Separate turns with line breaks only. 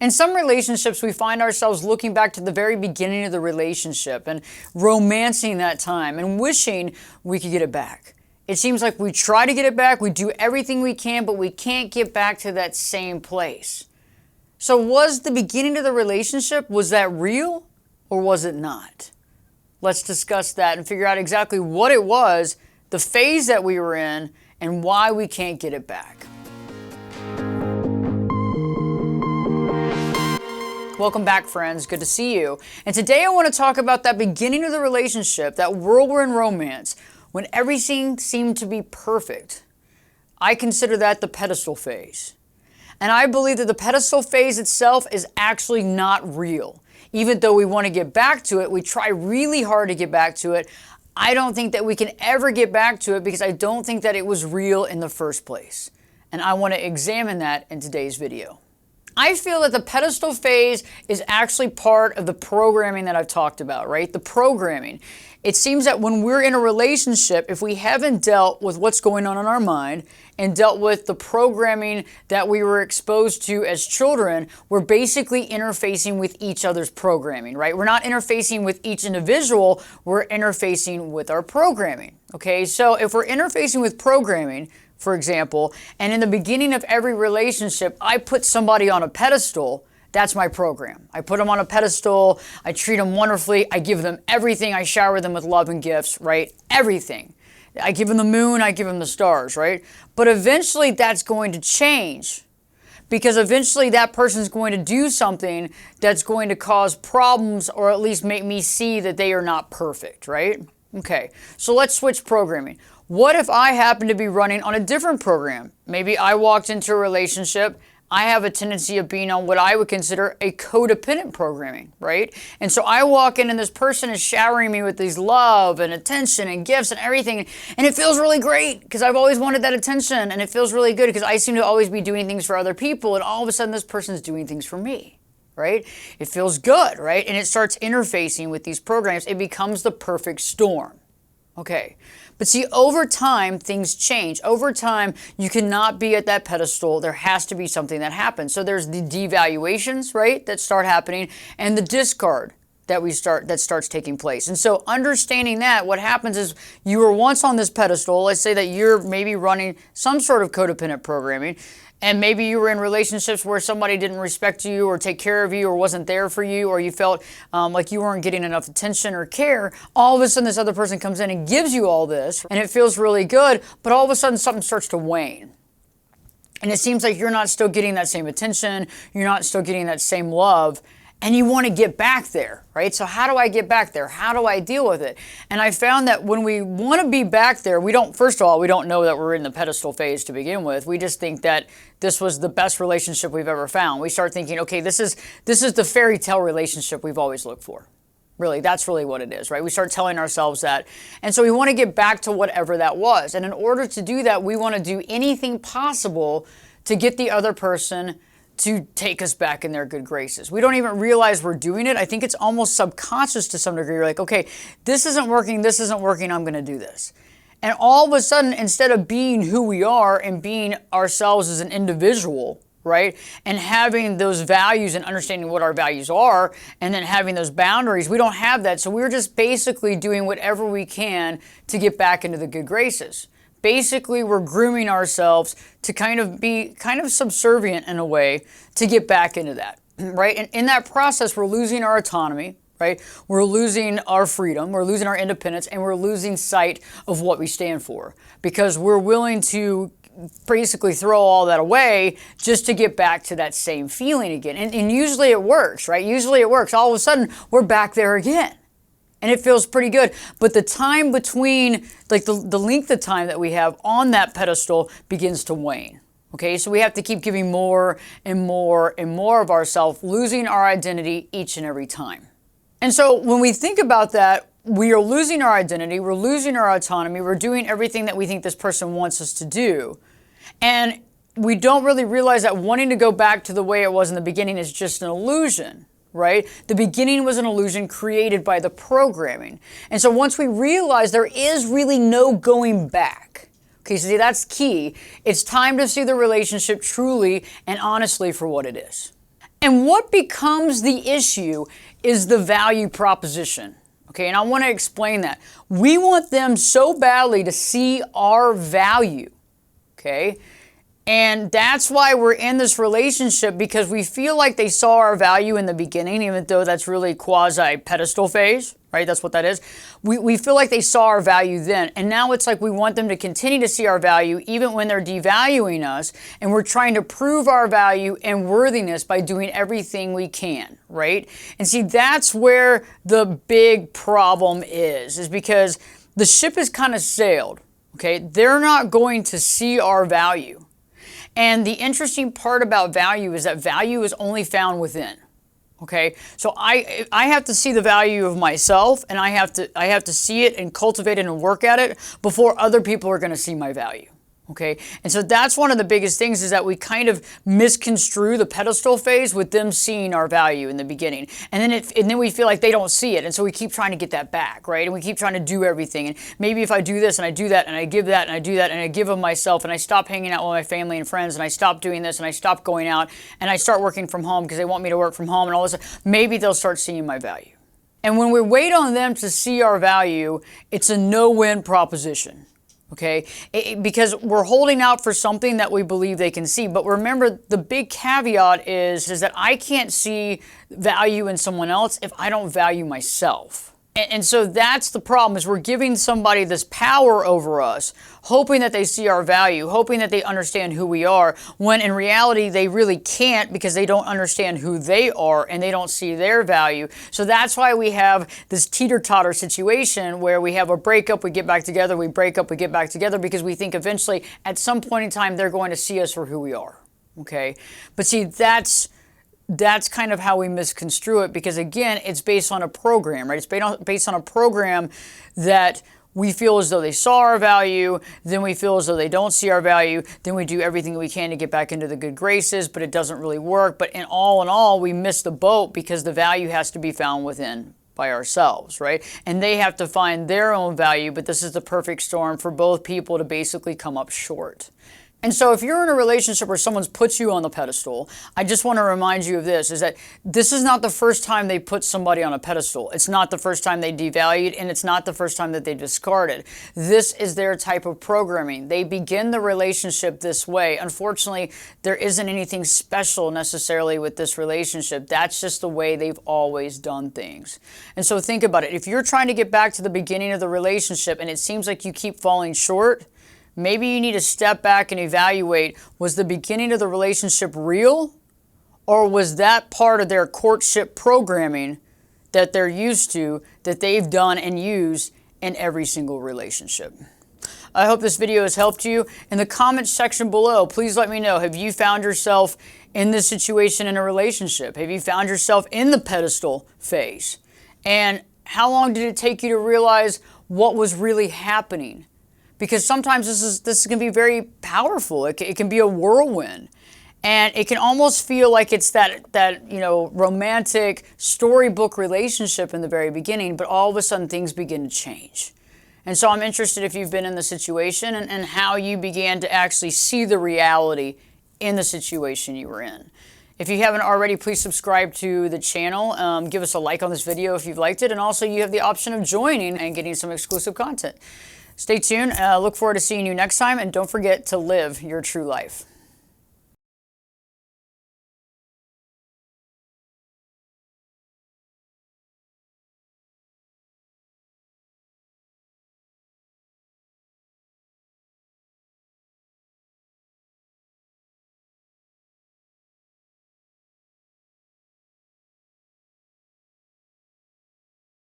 In some relationships, we find ourselves looking back to the very beginning of the relationship and romancing that time and wishing we could get it back. It seems like we try to get it back, we do everything we can, but we can't get back to that same place. So was the beginning of the relationship, was that real or was it not? Let's discuss that and figure out exactly what it was, the phase that we were in, and why we can't get it back. Welcome back, friends. Good to see you. And today I want to talk about that beginning of the relationship, that whirlwind romance, when everything seemed to be perfect. I consider that the pedestal phase. And I believe that the pedestal phase itself is actually not real. Even though we want to get back to it, we try really hard to get back to it. I don't think that we can ever get back to it because I don't think that it was real in the first place. And I want to examine that in today's video. I feel that the pedestal phase is actually part of the programming that I've talked about, right? The programming. It seems that when we're in a relationship, if we haven't dealt with what's going on in our mind and dealt with the programming that we were exposed to as children, we're basically interfacing with each other's programming, right? We're not interfacing with each individual, we're interfacing with our programming, okay? So if we're interfacing with programming, for example, and in the beginning of every relationship, I put somebody on a pedestal, that's my program. I put them on a pedestal, I treat them wonderfully, I give them everything, I shower them with love and gifts, right? Everything. I give them the moon, I give them the stars, right? But eventually that's going to change because eventually that person's going to do something that's going to cause problems or at least make me see that they are not perfect, right? Okay, so let's switch programming. What if I happen to be running on a different program? Maybe I walked into a relationship. I have a tendency of being on what I would consider a codependent programming, right? And so I walk in and this person is showering me with these love and attention and gifts and everything. And it feels really great because I've always wanted that attention. And it feels really good because I seem to always be doing things for other people. And all of a sudden this person's doing things for me, right? It feels good, right? And it starts interfacing with these programs. It becomes the perfect storm. Okay, but see, over time, things change. Over time, you cannot be at that pedestal. There has to be something that happens. So there's the devaluations, right, that start happening, and the discard that starts taking place. And so understanding that, what happens is you were once on this pedestal. Let's say that you're maybe running some sort of codependent programming, and maybe you were in relationships where somebody didn't respect you or take care of you or wasn't there for you, or you felt like you weren't getting enough attention or care. All of a sudden this other person comes in and gives you all this and it feels really good, but all of a sudden something starts to wane. And it seems like you're not still getting that same attention, you're not still getting that same love, and you want to get back there, right? So how do I get back there? How do I deal with it? And I found that when we want to be back there, first of all, we don't know that we're in the pedestal phase to begin with. We just think that this was the best relationship we've ever found. We start thinking, okay, this is the fairy tale relationship we've always looked for. Really, that's really what it is, right? We start telling ourselves that. And so we want to get back to whatever that was. And in order to do that, we want to do anything possible to get the other person to take us back in their good graces. We don't even realize we're doing it. I think it's almost subconscious to some degree. You're like, okay, this isn't working, I'm going to do this. And all of a sudden, instead of being who we are and being ourselves as an individual, right, and having those values and understanding what our values are, and then having those boundaries, we don't have that. So we're just basically doing whatever we can to get back into the good graces. Basically, we're grooming ourselves to kind of subservient in a way to get back into that, right? And in that process, we're losing our autonomy, right? We're losing our freedom, we're losing our independence, and we're losing sight of what we stand for because we're willing to basically throw all that away just to get back to that same feeling again. And usually it works, right? Usually it works. All of a sudden, we're back there again. And it feels pretty good. But the time between, like the length of time that we have on that pedestal begins to wane. Okay, so we have to keep giving more and more and more of ourselves, losing our identity each and every time. And so when we think about that, we are losing our identity, we're losing our autonomy, we're doing everything that we think this person wants us to do. And we don't really realize that wanting to go back to the way it was in the beginning is just an illusion. Right? The beginning was an illusion created by the programming. And so once we realize there is really no going back, okay, so see, that's key. It's time to see the relationship truly and honestly for what it is. And what becomes the issue is the value proposition. Okay, and I want to explain that. We want them so badly to see our value. Okay, and that's why we're in this relationship, because we feel like they saw our value in the beginning, even though that's really quasi-pedestal phase, right? That's what that is. We feel like they saw our value then. And now it's like we want them to continue to see our value even when they're devaluing us. And we're trying to prove our value and worthiness by doing everything we can, right? And see, that's where the big problem is because the ship has kind of sailed, okay? They're not going to see our value. And the interesting part about value is that value is only found within. Okay, so I have to see the value of myself, and I have to see it and cultivate it and work at it before other people are going to see my value. Okay, and so that's one of the biggest things, is that we kind of misconstrue the pedestal phase with them seeing our value in the beginning, and then we feel like they don't see it, and so we keep trying to get that back, right? And we keep trying to do everything, and maybe if I do this and I do that and I give that and I do that and I give of myself and I stop hanging out with my family and friends and I stop doing this and I stop going out and I start working from home because they want me to work from home and all this, maybe they'll start seeing my value. And when we wait on them to see our value, it's a no-win proposition. Okay, because we're holding out for something that we believe they can see. But remember, the big caveat is that I can't see value in someone else if I don't value myself. And so that's the problem, is we're giving somebody this power over us, hoping that they see our value, hoping that they understand who we are, when in reality they really can't, because they don't understand who they are and they don't see their value. So that's why we have this teeter-totter situation where we have a breakup, we get back together, we break up, we get back together, because we think eventually at some point in time they're going to see us for who we are. Okay, but see, that's kind of how we misconstrue it, because again, it's based on a program, right? It's based on a program that we feel as though they saw our value, then we feel as though they don't see our value, then we do everything we can to get back into the good graces, but it doesn't really work. But in all, we miss the boat, because the value has to be found within by ourselves, right? And they have to find their own value, but this is the perfect storm for both people to basically come up short. And so if you're in a relationship where someone's put you on the pedestal, I just want to remind you of this, is that this is not the first time they put somebody on a pedestal. It's not the first time they devalued, and it's not the first time that they discarded. This is their type of programming. They begin the relationship this way. Unfortunately, there isn't anything special necessarily with this relationship. That's just the way they've always done things. And so think about it. If you're trying to get back to the beginning of the relationship and it seems like you keep falling short, maybe you need to step back and evaluate, was the beginning of the relationship real, or was that part of their courtship programming that they're used to, that they've done and used in every single relationship? I hope this video has helped you. In the comments section below, please let me know, have you found yourself in this situation in a relationship? Have you found yourself in the pedestal phase? And how long did it take you to realize what was really happening? Because sometimes this can be very powerful. It can be a whirlwind, and it can almost feel like it's that romantic storybook relationship in the very beginning, but all of a sudden things begin to change. And so I'm interested if you've been in the situation and how you began to actually see the reality in the situation you were in. If you haven't already, please subscribe to the channel. Give us a like on this video if you've liked it, and also you have the option of joining and getting some exclusive content. Stay tuned. Look forward to seeing you next time, and don't forget to live your true life.